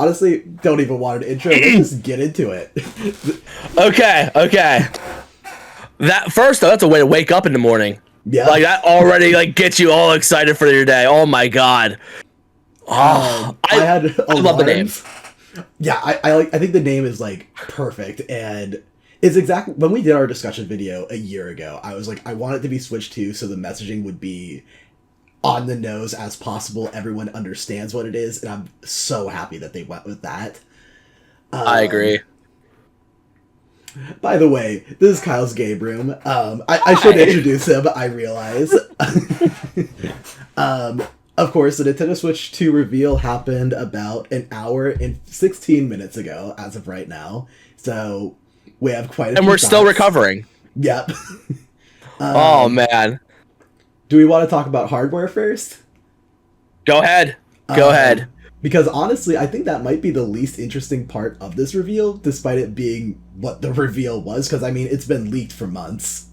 honestly, don't even want an intro. Let's just get into it. Okay. That first though, that's a way to wake up in the morning. Yeah. Like that already like gets you all excited for your day. Oh my god. Oh, I had alarms. I love the name. Yeah, I think the name is like perfect, and it's exactly when we did our discussion video a year ago. I was like, I want it to be Switch 2 so the messaging would be on the nose as possible. Everyone understands what it is, and I'm so happy that they went with that. I agree. By the way, this is Kyle's game room. I should introduce him, I realize. Of course, the Nintendo Switch 2 reveal happened about an hour and 16 minutes ago, as of right now. So, we have quite a few And we're still thoughts. recovering. Yep. Oh, man. Do we want to talk about hardware first? Go ahead. Go ahead. Because honestly, I think that might be the least interesting part of this reveal, despite it being what the reveal was, because, I mean, it's been leaked for months.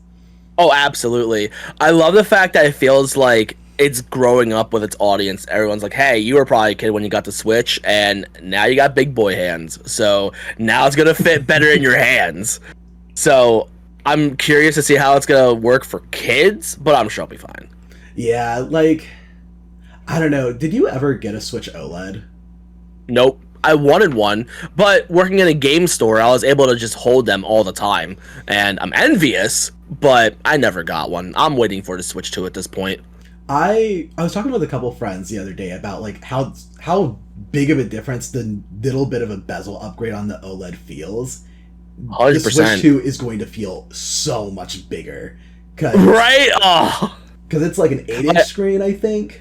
Oh, absolutely. I love the fact that it feels like it's growing up with its audience. Everyone's like, hey, you were probably a kid when you got the Switch, and now you got big boy hands. So now it's going to fit better in your hands. So I'm curious to see how it's going to work for kids, but I'm sure it'll be fine. Yeah, like, I don't know. Did you ever get a Switch OLED? Nope. I wanted one, but working in a game store, I was able to just hold them all the time. And I'm envious, but I never got one. I'm waiting for it to switch to at this point. I was talking with a couple friends the other day about like how big of a difference the little bit of a bezel upgrade on the OLED feels. 100%. The Switch 2 is going to feel so much bigger. Right? Oh. Because it's like an 8-inch screen, I think.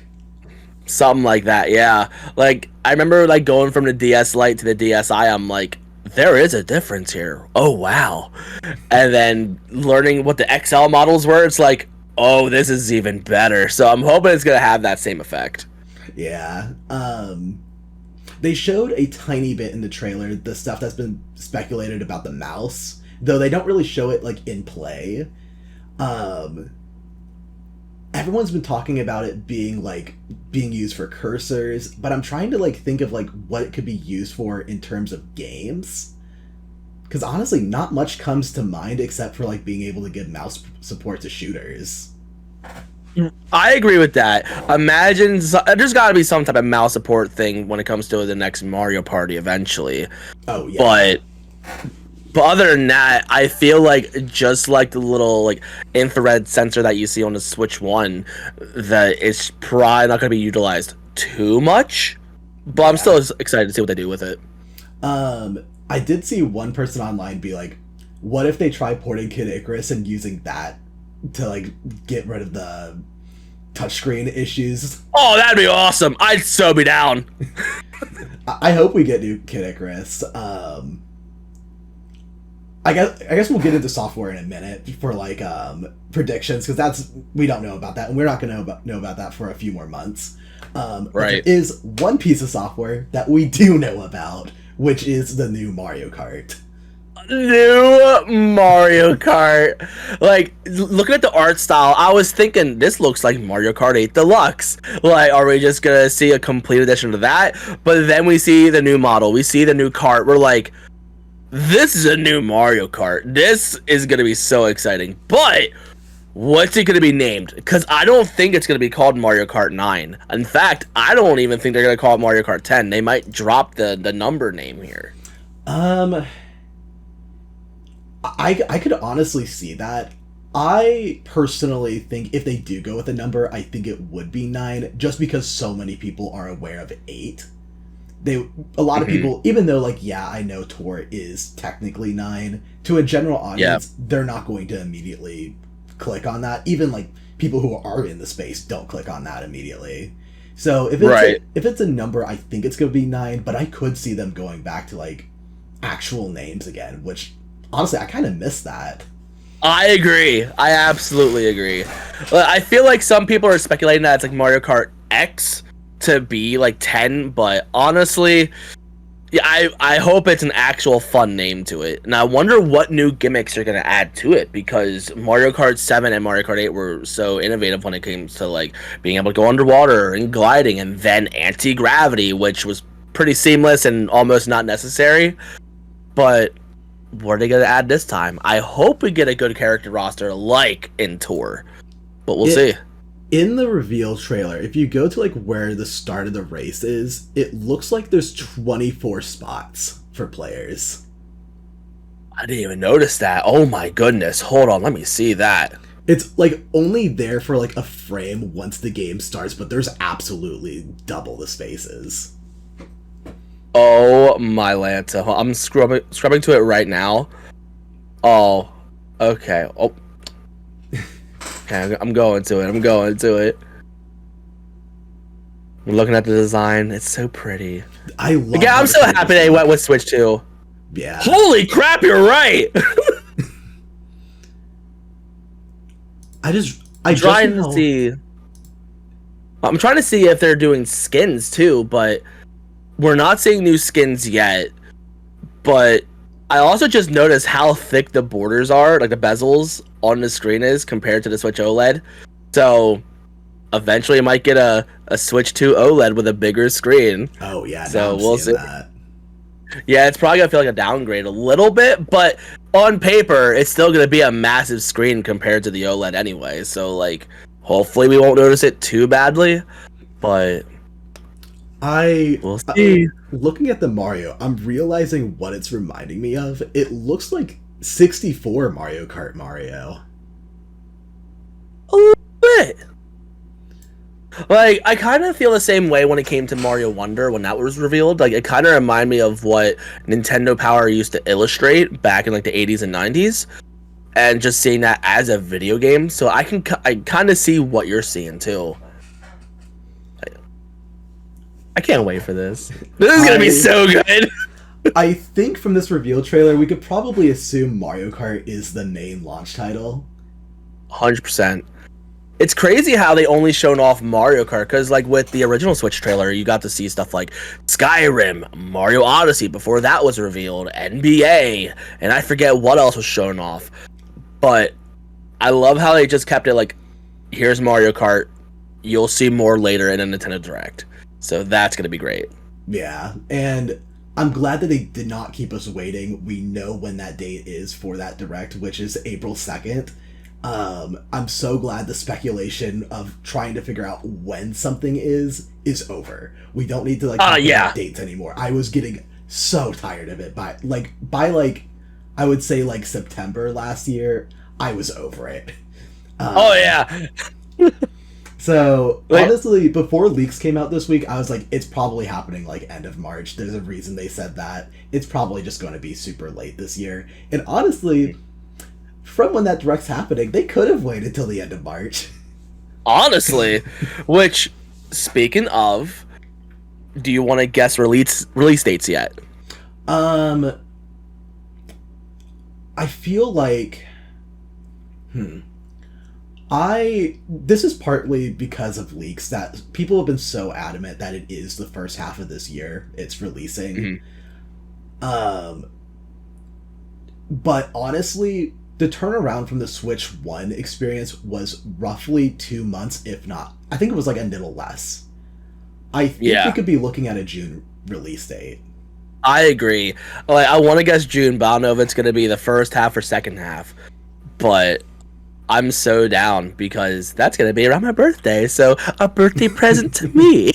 Something like that, yeah. Like, I remember like going from the DS Lite to the DSi, I'm like, there is a difference here. Oh, wow. And then learning what the XL models were, it's like, oh, this is even better. So I'm hoping it's going to have that same effect. Yeah. They showed a tiny bit in the trailer, the stuff that's been speculated about the mouse, though they don't really show it like in play. Everyone's been talking about it being used for cursors, but I'm trying to like think of like what it could be used for in terms of games. Because honestly, not much comes to mind except for like being able to give mouse support to shooters. I agree with that. Imagine there's got to be some type of mouse support thing when it comes to the next Mario Party eventually. Oh yeah. But other than that, I feel like just like the little like infrared sensor that you see on the Switch 1, that it's probably not going to be utilized too much. But I'm still excited to see what they do with it. I did see one person online be like, what if they try porting Kid Icarus and using that to like get rid of the touchscreen issues? Oh, that'd be awesome. I'd so be down. I hope we get new Kid Icarus. I guess we'll get into software in a minute for like predictions, because we don't know about that, and we're not going to know about that for a few more months. Right. There is one piece of software that we do know about, which is the new Mario Kart. New Mario Kart. Like, looking at the art style, I was thinking this looks like Mario Kart 8 Deluxe. Like, are we just gonna see a complete edition of that? But then we see the new model, we see the new kart. We're like, this is a new Mario Kart. This is gonna be so exciting. But what's it gonna be named? Because I don't think it's gonna be called Mario Kart 9. In fact, I don't even think they're gonna call it Mario Kart 10. They might drop the number name here. I could honestly see that. I personally think if they do go with a number, I think it would be 9, just because so many people are aware of 8. A lot of people, even though like, yeah, I know Tor is technically 9, to a general audience, they're not going to immediately click on that. Even like people who are in the space don't click on that immediately. So if it's a number, I think it's going to be 9, but I could see them going back to like actual names again, which honestly, I kind of miss that. I agree. I absolutely agree. I feel like some people are speculating that it's like Mario Kart X to be like 10, but honestly, yeah, I hope it's an actual fun name to it. And I wonder what new gimmicks they're going to add to it, because Mario Kart 7 and Mario Kart 8 were so innovative when it came to like being able to go underwater and gliding, and then anti-gravity, which was pretty seamless and almost not necessary. But what are they gonna add this time? I hope we get a good character roster like in Tour, but we'll see. In the reveal trailer, if you go to like where the start of the race is, it looks like there's 24 spots for players. I didn't even notice that. Oh my goodness. Hold on, let me see that. It's like only there for like a frame once the game starts, but there's absolutely double the spaces. Oh my Lanta. I'm scrubbing to it right now. Oh, okay. Oh, okay. I'm going to it. I'm looking at the design. It's so pretty. I love. Yeah, I'm so happy they went with Switch 2. Yeah. Holy crap! You're right. I'm trying to see if they're doing skins too, but we're not seeing new skins yet. But I also just noticed how thick the borders are, like the bezels on the screen is compared to the Switch OLED. So eventually I might get a Switch 2 OLED with a bigger screen. Oh yeah, so we'll see. That. Yeah, it's probably gonna feel like a downgrade a little bit, but on paper, it's still gonna be a massive screen compared to the OLED anyway. So like, hopefully we won't notice it too badly, but we'll see. Looking at the Mario, I'm realizing what it's reminding me of. It looks like 64 Mario Kart Mario. A little bit. Like, I kind of feel the same way when it came to Mario Wonder when that was revealed. Like, it kind of reminded me of what Nintendo Power used to illustrate back in like the 80s and 90s, and just seeing that as a video game. So I kind of see what you're seeing too. I can't wait for this. This is gonna be so good. I think from this reveal trailer, we could probably assume Mario Kart is the main launch title. 100%. It's crazy how they only shown off Mario Kart, because like with the original Switch trailer, you got to see stuff like Skyrim, Mario Odyssey before that was revealed, NBA, and I forget what else was shown off. But I love how they just kept it like, here's Mario Kart, you'll see more later in a Nintendo Direct. So that's going to be great. Yeah, and I'm glad that they did not keep us waiting. We know when that date is for that Direct, which is April 2nd. I'm so glad the speculation of trying to figure out when something is over. We don't need to dates anymore. I was getting so tired of it by I would say like September last year. I was over it. Oh yeah. So honestly, before leaks came out this week, I was like, it's probably happening like end of March. There's a reason they said that. It's probably just going to be super late this year. And honestly, from when that Direct's happening, they could have waited till the end of March. Honestly, which, speaking of, do you want to guess release dates yet? I feel like, this is partly because of leaks that people have been so adamant that it is the first half of this year it's releasing. Mm-hmm. But honestly, the turnaround from the Switch 1 experience was roughly 2 months, if not. I think it was like a little less. I think we could be looking at a June release date. I agree. Like, I want to guess June, but I don't know if it's going to be the first half or second half. But I'm so down because that's going to be around my birthday. So a birthday present to me.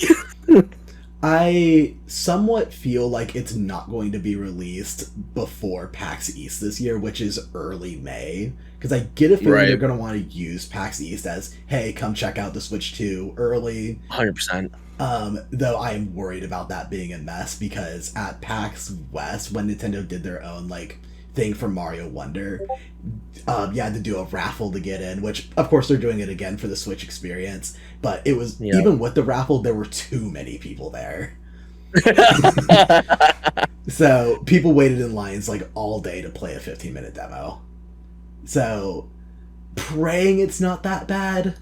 I somewhat feel like it's not going to be released before PAX East this year, which is early May. Because I get a feeling they're going to want to use PAX East as, hey, come check out the Switch 2 early. 100%. Though I am worried about that being a mess, because at PAX West, when Nintendo did their own like thing for Mario Wonder, you had to do a raffle to get in, which of course they're doing it again for the Switch experience, but it was even with the raffle, there were too many people there. So people waited in lines like all day to play a 15-minute demo. So praying it's not that bad.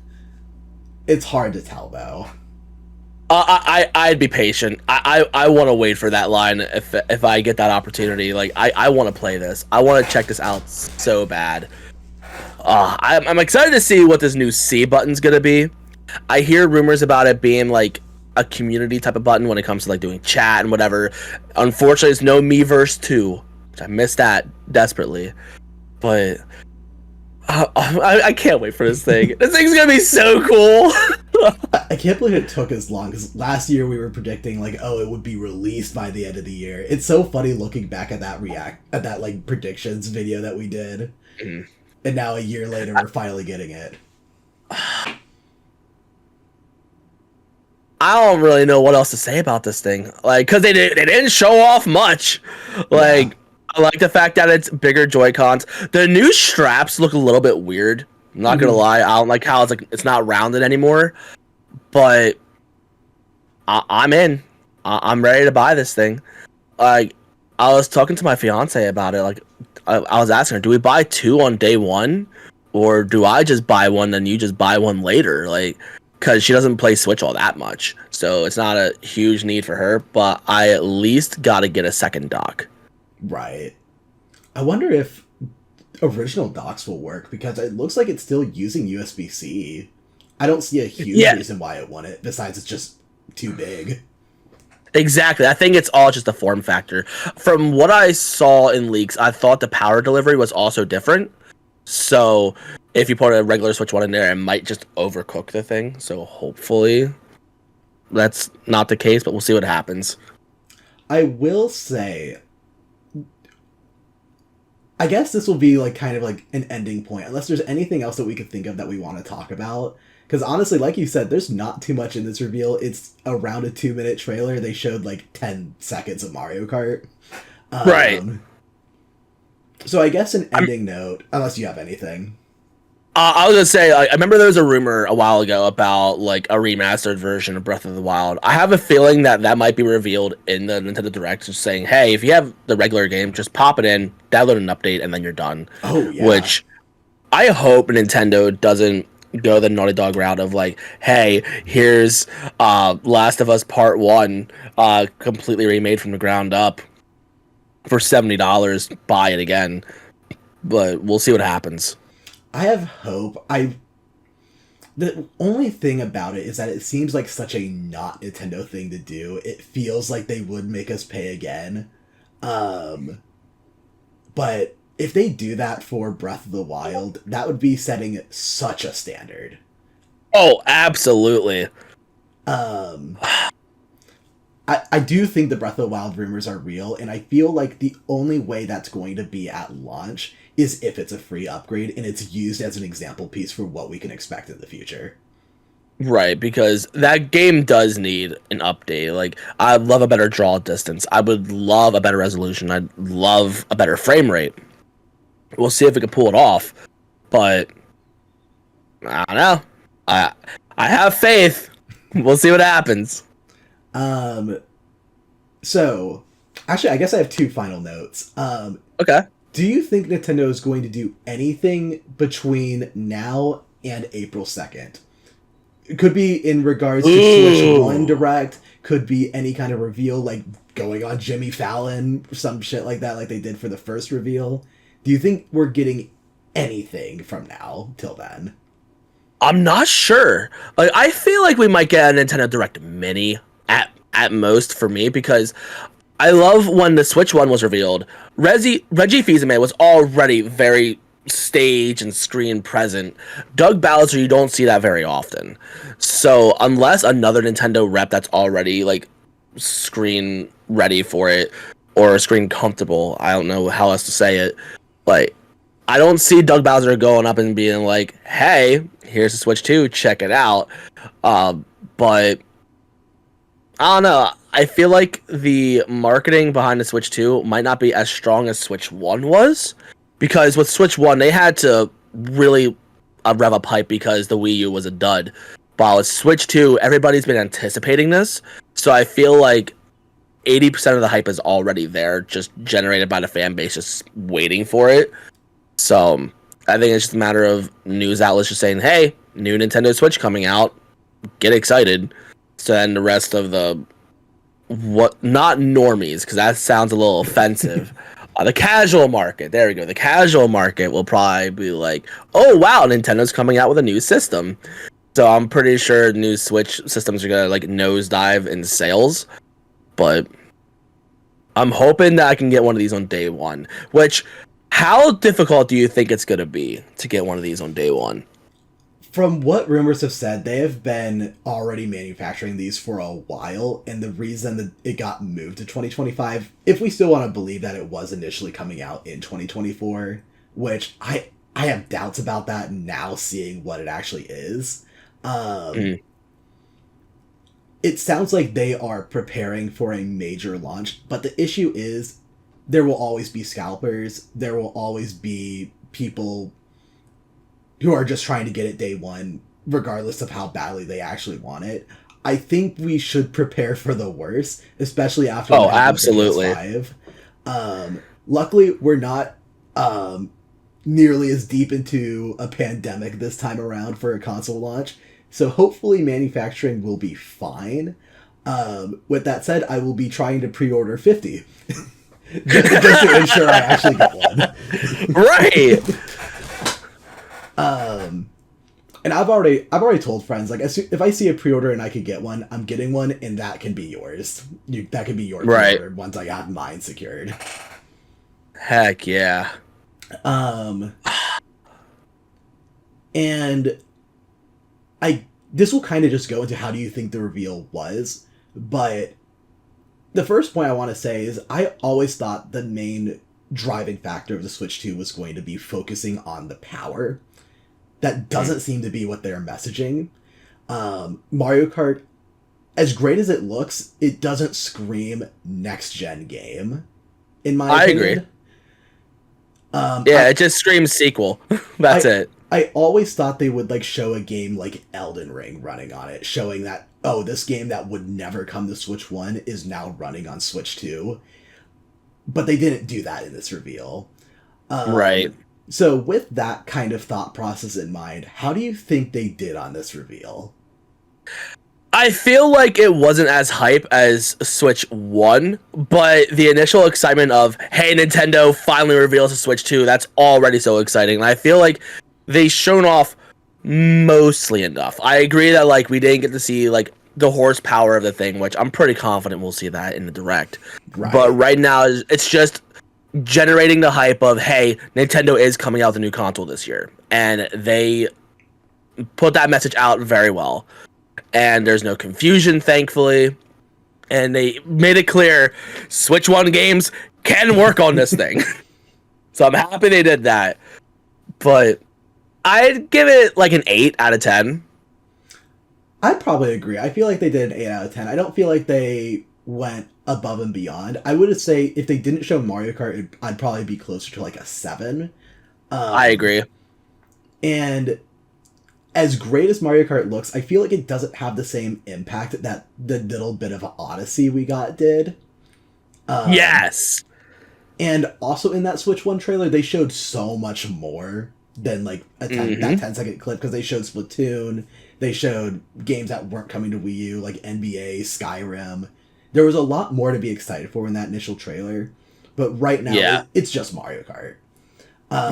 It's hard to tell though. I'd be patient. I want to wait for that line if I get that opportunity. Like I want to play this. I want to check this out so bad. I'm excited to see what this new C button's gonna be. I hear rumors about it being like a community type of button when it comes to like doing chat and whatever. Unfortunately, there's no Miiverse 2, which I missed that desperately. But I can't wait for this thing. This thing's gonna be so cool. I can't believe it took as long, because last year we were predicting like, oh, it would be released by the end of the year. It's so funny looking back at that like predictions video that we did, and now a year later we're finally getting it. I don't really know what else to say about this thing, like, because they didn't show off much. Like, yeah. I like the fact that it's bigger Joy-Cons. The new straps look a little bit weird. I'm not gonna lie. I don't like how it's not rounded anymore. But I'm in. I'm ready to buy this thing. Like, I was talking to my fiance about it. Like, I was asking her, do we buy 2 on day 1, or do I just buy one and you just buy one later? Like, because she doesn't play Switch all that much, so it's not a huge need for her. But I at least got to get a second dock. Right. I wonder if original docks will work, because it looks like it's still using USB-C. I don't see a huge reason why it wouldn't, besides it's just too big. Exactly. I think it's all just a form factor. From what I saw in leaks, I thought the power delivery was also different. So if you put a regular Switch 1 in there, it might just overcook the thing. So hopefully that's not the case, but we'll see what happens. I will say, I guess this will be like kind of like an ending point, unless there's anything else that we could think of that we want to talk about. Because honestly, like you said, there's not too much in this reveal. It's around a 2-minute trailer. They showed like 10 seconds of Mario Kart. Right. So I guess an ending note, unless you have anything. I was gonna say, I remember there was a rumor a while ago about like a remastered version of Breath of the Wild. I have a feeling that might be revealed in the Nintendo Direct, just saying, hey, if you have the regular game, just pop it in, download an update, and then you're done. Oh, yeah. Which I hope Nintendo doesn't go the Naughty Dog route of like, hey, here's Last of Us Part 1 completely remade from the ground up for $70, buy it again. But we'll see what happens. I have hope. The only thing about it is that it seems like such a not Nintendo thing to do. It feels like they would make us pay again. But if they do that for Breath of the Wild, that would be setting such a standard. Oh, absolutely. I do think the Breath of the Wild rumors are real, and I feel like the only way that's going to be at launch is if it's a free upgrade and it's used as an example piece for what we can expect in the future. Right, because that game does need an update. Like, I'd love a better draw distance. I would love a better resolution. I'd love a better frame rate. We'll see if we can pull it off. But I don't know. I have faith. We'll see what happens. So, actually, I guess I have 2 final notes. Okay. Do you think Nintendo is going to do anything between now and April 2nd? It could be in regards to Switch 1 Direct, could be any kind of reveal, like going on Jimmy Fallon, some shit like that, like they did for the first reveal. Do you think we're getting anything from now till then? I'm not sure. Like, I feel like we might get a Nintendo Direct Mini at most for me, because I love when the Switch 1 was revealed. Reggie Fils-Aimé was already very stage and screen present. Doug Bowser, you don't see that very often. So unless another Nintendo rep that's already like screen ready for it, or screen comfortable, I don't know how else to say it. Like, I don't see Doug Bowser going up and being like, hey, here's the Switch 2, check it out. But I don't know. I feel like the marketing behind the Switch 2 might not be as strong as Switch 1 was. Because with Switch 1, they had to really rev up hype because the Wii U was a dud. While with Switch 2, everybody's been anticipating this. So I feel like 80% of the hype is already there, just generated by the fan base, just waiting for it. So I think it's just a matter of news outlets just saying, hey, new Nintendo Switch coming out, get excited. So then the rest of the, not normies, because that sounds a little offensive. The casual market, there we go. The casual market will probably be like, oh wow, Nintendo's coming out with a new system. So I'm pretty sure new Switch systems are gonna like nosedive in sales. But I'm hoping that I can get one of these on day one. Which, how difficult do you think it's gonna be to get one of these on day one? From what rumors have said, they have been already manufacturing these for a while, and the reason that it got moved to 2025, if we still want to believe that it was initially coming out in 2024, which I have doubts about that now seeing what it actually is. Um, Mm. it sounds like they are preparing for a major launch, but the issue is there will always be scalpers, there will always be people who are just trying to get it day one, regardless of how badly they actually want it. I think we should prepare for the worst, especially after what Oh, happened with the absolutely. PS5. Luckily, we're not nearly as deep into a pandemic this time around for a console launch, so hopefully manufacturing will be fine. With that said, I will be trying to pre-order 50 just to ensure I actually get one. Right. And I've already told friends like if I see a pre-order and I could get one, I'm getting one, and that can be yours. That can be your Right. pre-order once I got mine secured. Heck yeah. Um, and I this will kind of just go into how do you think the reveal was, but the first point I want to say is I always thought the main driving factor of the Switch 2 was going to be focusing on the power. That doesn't seem to be what they're messaging. Mario Kart, as great as it looks, it doesn't scream next gen game, in my I opinion. agree. Yeah, I, it just screams sequel. That's I it. I always thought they would like show a game like Elden Ring running on it, showing that oh, this game that would never come to Switch 1 is now running on Switch 2. But they didn't do that in this reveal. Right. So with that kind of thought process in mind, how do you think they did on this reveal? I feel like it wasn't as hype as Switch 1, but the initial excitement of, hey, Nintendo finally reveals a Switch 2, that's already so exciting. And I feel like they shown off mostly enough. I agree that like we didn't get to see like the horsepower of the thing, which I'm pretty confident we'll see that in the direct. But Right. right now it's just generating the hype of, hey, Nintendo is coming out with a new console this year. And they put that message out very well. And there's no confusion, thankfully. And they made it clear Switch 1 games can work on this thing. So I'm happy they did that. But I'd give it like an 8 out of 10. I'd probably agree. I feel like they did an 8 out of 10. I don't feel like they went above and beyond. I would say if they didn't show Mario Kart, I'd probably be closer to like a 7. I agree. And as great as Mario Kart looks, I feel like it doesn't have the same impact that the little bit of Odyssey we got did. Yes. And also in that Switch 1 trailer, they showed so much more than like that 10-second clip, because they showed Splatoon, they showed games that weren't coming to Wii U, like NBA, Skyrim. There was a lot more to be excited for in that initial trailer. But right now, Yeah. it's just Mario Kart.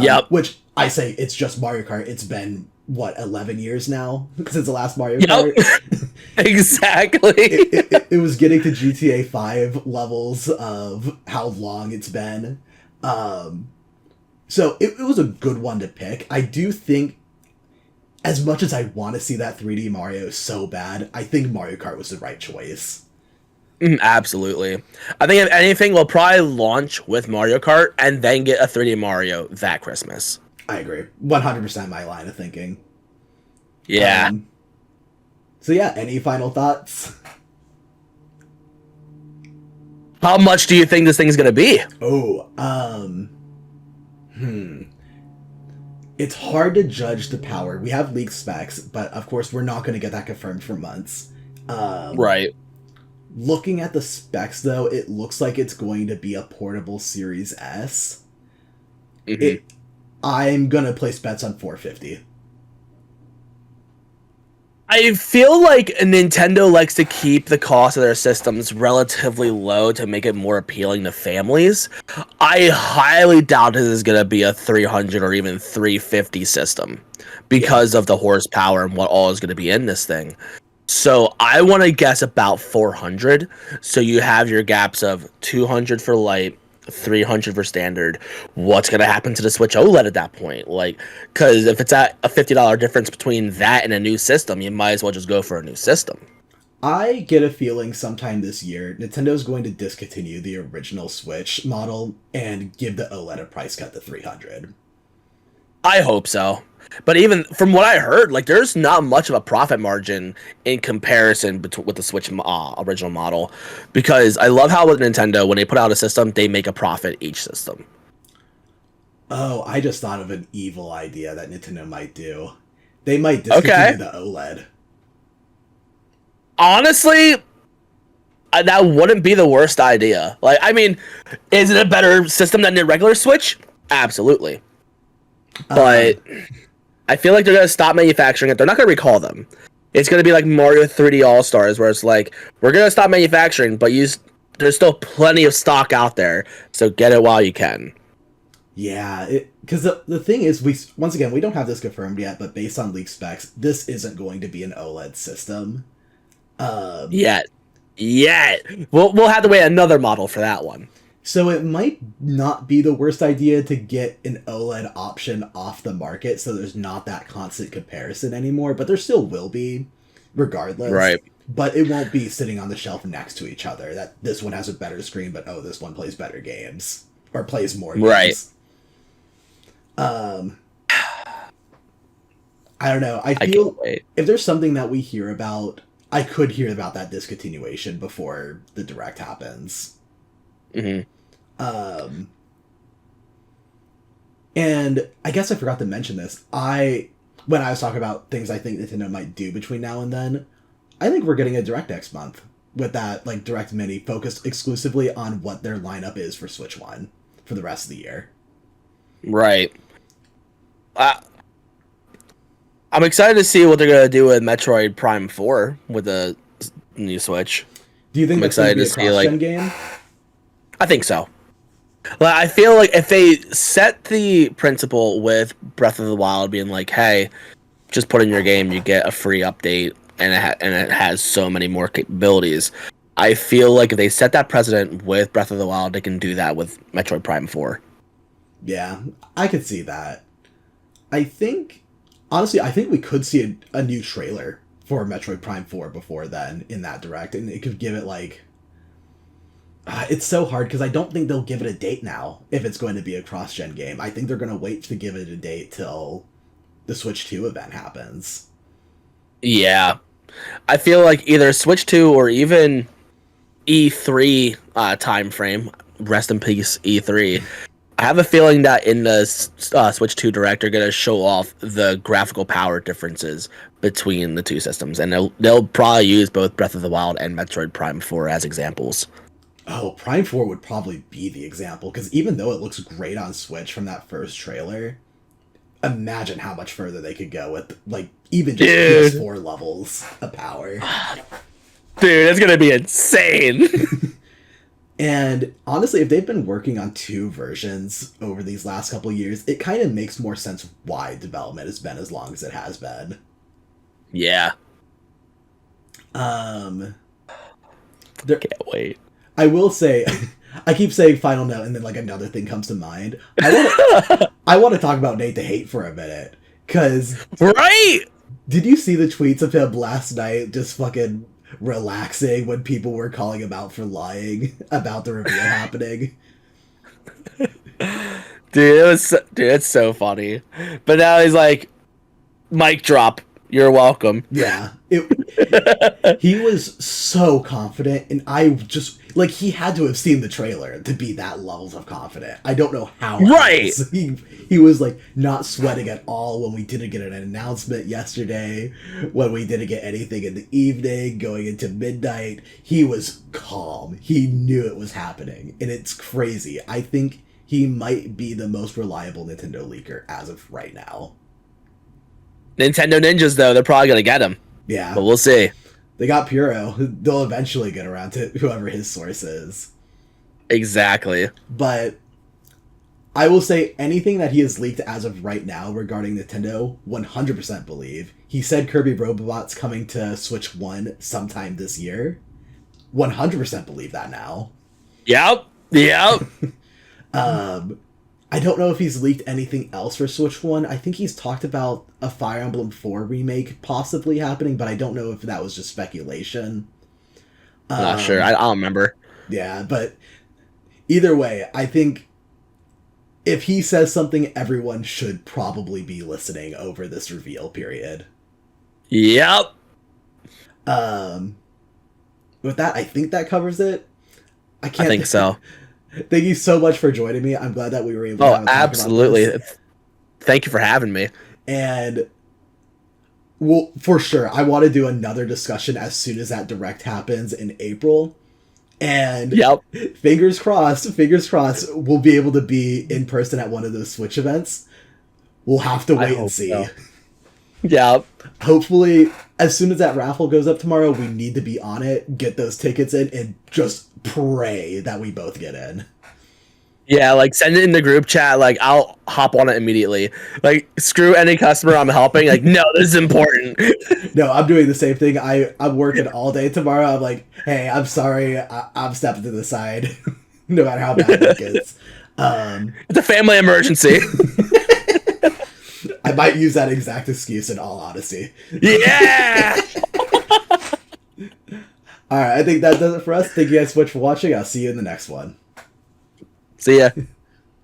Yep. Which I say it's just Mario Kart. It's been, what, 11 years now since the last Mario Yep. Kart? Exactly. It was getting to GTA 5 levels of how long it's been. So it was a good one to pick. I do think, as much as I want to see that 3D Mario so bad, I think Mario Kart was the right choice. Absolutely. I think if anything, we'll probably launch with Mario Kart and then get a 3D Mario that Christmas. I agree. 100% my line of thinking. Yeah. So yeah, any final thoughts? How much do you think this thing's gonna be? Oh, it's hard to judge the power. We have leaked specs, but of course we're not going to get that confirmed for months. Right. Looking at the specs, though, it looks like it's going to be a portable Series S. I'm going to place bets on 450. I feel like Nintendo likes to keep the cost of their systems relatively low to make it more appealing to families. I highly doubt this is going to be a 300 or even 350 system Yeah. because of the horsepower and what all is going to be in this thing. So I want to guess about 400. So you have your gaps of 200 for light, 300 for standard. What's going to happen to the Switch OLED at that point? Like, because if it's at a $50 difference between that and a new system, you might as well just go for a new system. I get a feeling sometime this year, Nintendo's going to discontinue the original Switch model and give the OLED a price cut to 300. I hope so. But even from what I heard, like there's not much of a profit margin in comparison with the Switch original model, because I love how with Nintendo when they put out a system, they make a profit each system. Oh, I just thought of an evil idea that Nintendo might do. They might Okay. discontinue the OLED. Honestly, that wouldn't be the worst idea. Like, I mean, is it a better system than the regular Switch? Absolutely. But I feel like they're going to stop manufacturing it. They're not going to recall them. It's going to be like Mario 3D All-Stars, where it's like, we're going to stop manufacturing, but there's still plenty of stock out there, so get it while you can. Yeah, because the thing is, once again, we don't have this confirmed yet, but based on leak specs, this isn't going to be an OLED system. Yet. We'll have to wait another model for that one. So it might not be the worst idea to get an OLED option off the market, so there's not that constant comparison anymore, but there still will be, regardless. Right. But it won't be sitting on the shelf next to each other, that this one has a better screen, but oh, this one plays better games. Or plays more games. Right. I don't know. I feel if there's something that we hear about, I could hear about that discontinuation before the direct happens. Mm-hmm. And I guess I forgot to mention this. When I was talking about things I think Nintendo might do between now and then, I think we're getting a direct next month with that like direct mini focused exclusively on what their lineup is for Switch One for the rest of the year. Right. I'm excited to see what they're gonna do with Metroid Prime 4 with the new Switch. Do you think that's going to be a cross-gen game? I think so. Like, I feel like if they set the principle with Breath of the Wild being like, hey, just put in your game, you get a free update, and it has so many more capabilities. I feel like if they set that precedent with Breath of the Wild, they can do that with Metroid Prime 4. Yeah, I could see that. Honestly, I think we could see a new trailer for Metroid Prime 4 before then in that direct, and it could give it like... it's so hard because I don't think they'll give it a date now if it's going to be a cross-gen game. I think they're going to wait to give it a date till the Switch 2 event happens. Yeah. I feel like either Switch 2 or even E3 time frame, rest in peace E3, I have a feeling that in the Switch 2 Direct, they're going to show off the graphical power differences between the two systems, and they'll probably use both Breath of the Wild and Metroid Prime 4 as examples. Oh, Prime 4 would probably be the example, because even though it looks great on Switch from that first trailer, imagine how much further they could go with, like, even just PS4 levels of power. Dude, it's going to be insane. And honestly, if they've been working on two versions over these last couple years, it kind of makes more sense why development has been as long as it has been. Yeah. Can't wait. I will say, I keep saying final note, and then like another thing comes to mind. I want to talk about Nate the Hate for a minute, because right. Did you see the tweets of him last night, just fucking relaxing when people were calling him out for lying about the reveal happening? Dude, it's so funny. But now he's like, mic drop. You're welcome. Yeah. He was so confident, and I just, like, he had to have seen the trailer to be that levels of confident. I don't know how. Right. He was, like, not sweating at all when we didn't get an announcement yesterday, when we didn't get anything in the evening, going into midnight. He was calm. He knew it was happening, and it's crazy. I think he might be the most reliable Nintendo leaker as of right now. Nintendo Ninjas, though, they're probably going to get him. Yeah. But we'll see. They got Puro. They'll eventually get around to whoever his source is. Exactly. But I will say anything that he has leaked as of right now regarding Nintendo, 100% believe. He said Kirby Robobot's coming to Switch 1 sometime this year. 100% believe that now. Yep. Yep. I don't know if he's leaked anything else for Switch 1. I think he's talked about a Fire Emblem 4 remake possibly happening, but I don't know if that was just speculation. Not sure. I don't remember. Yeah, but either way, I think if he says something, everyone should probably be listening over this reveal period. Yep. With that, I think that covers it. I think so. Thank you so much for joining me. I'm glad that we were able to have a talk absolutely. about this. Thank you for having me. And well, for sure, I want to do another discussion as soon as that direct happens in April. And yep. fingers crossed, we'll be able to be in person at one of those Switch events. We'll have to wait and see. So. Yep. Hopefully, as soon as that raffle goes up tomorrow, we need to be on it, get those tickets in, and just pray that we both get in. Yeah, like send it in the group chat. Like I'll hop on it immediately. Like screw any customer I'm helping. Like no, this is important. No, I'm doing the same thing. I'm working all day tomorrow. I'm like, hey, I'm sorry. I'm stepping to the side, no matter how bad it gets. It's a family emergency. I might use that exact excuse in all honesty. Yeah. All right, I think that does it for us. Thank you guys so much for watching. I'll see you in the next one. See ya.